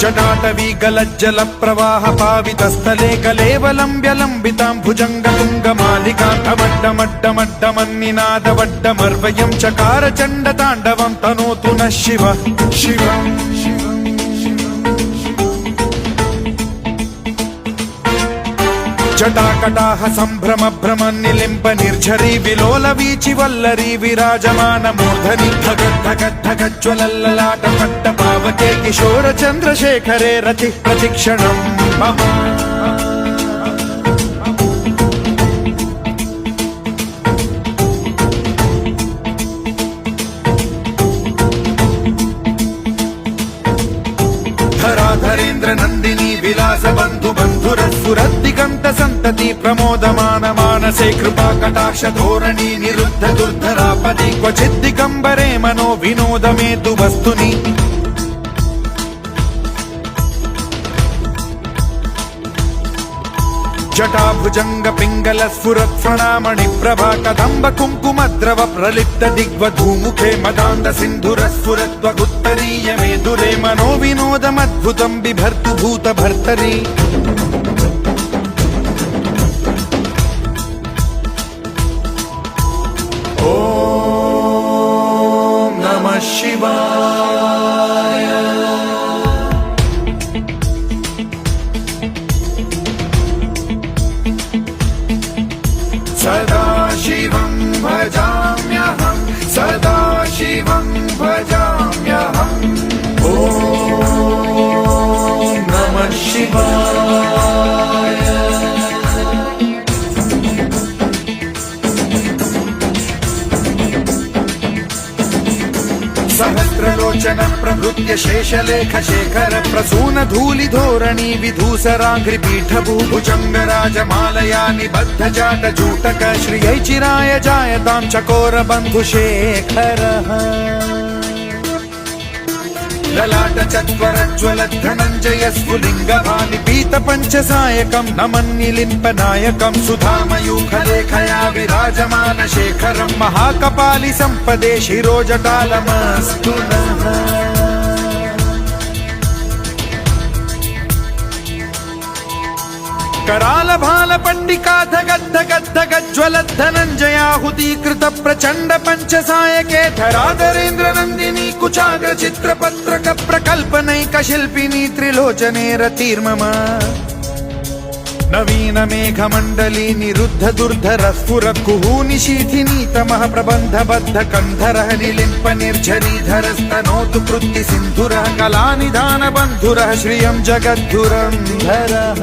जटाटवी गलज्जल प्रवाह पावितस्थले कलेवलम्ब्यलम्बितां भुजङ्गतुङ्गमालिकां धमड्डमड्डमड्डमन्निनादवड्डमर्वयं चकार चण्डताण्डवं तनोतु नः शिव शिव जटाकटाह सम्भ्रम भ्रम निलिम्ब निर्झरी विलोल वीचि वल्लरी विराजमान मूर्धनि धगद्धगद्धगज्ज्वलल्ललाट पट्ट पावके किशोर चन्द्रशेखरे रति प्रतिक्षणं मम धराधरेन्द्र नन्दिनी विलास बन्धु बन्धुरस्फुरद्दिगन्त सन्तति प्रमोदमान मानसे कृपा कटाक्ष धोरणी निरुद्ध दुर्धरापदि क्वचिद्दिगम्बरे मनो विनोदमेतु वस्तुनि जटाभुजंग पिंगल स्फुरत् प्रणामणि प्रभा कदम्ब कुङ्कुमद्रव प्रलिप्त दिग्वधूमुखे मदान्द सिन्धुर स्फुरद्वगुत्तरीय मेदुरे मनो विनोदमद्भुतं बिभर्तु भूत भर्तरि ॐ नमः शिवाय सदा शिवं भजाम्यहं सदा शिवं भजाम्यहम् ॐ नमः शिवाय सहस्रलोचन प्रभृत्य शेषलेख शेखर प्रसून धूलि धोरणी विधूसराघ्रिपीठ भुजंगराजमालया निबद्ध जाट जूटक श्रियै चिराय जायतां चकोर बन्धु शेखरः ललाट चत्वरज्वल धनञ्जय स्फुलिंग भानिपीत पंचसायकं नमन्निलिम्प नायकं सुधामयूखलेखया विराजमान शेखरं महाकपालि संपदे शिरोजटालमस्तु नः कराल भाल पंडिका धगद्धगद्धगज्ज्वल धनञ्जयाहुतीकृत प्रचण्ड पंचसायके धराधरेन्द्र नन्दिनी कुचाग्र चित्रपत्रक प्रकल्पनैक शिल्पिनी त्रिलोचने रतिर्मम नवीन मेघमण्डली निरुद्ध दुर्धर स्फुर कुहूनिशीथिनी तमः प्रबन्ध बद्ध कन्धरः निलिम्प निर्झरीधरस्तनोतु कृत्ति सिन्धुरः कलानिधान बन्धुरः श्रियं जगद्धुरन्धरः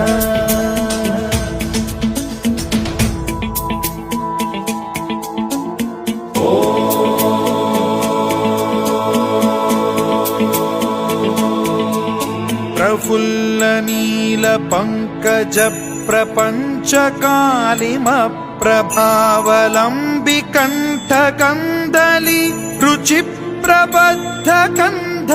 प्रफुल्ल नील पंकज प्रपंच कालिम प्रभावलंबि कंठ कंदली रुचि प्रबद्ध कंध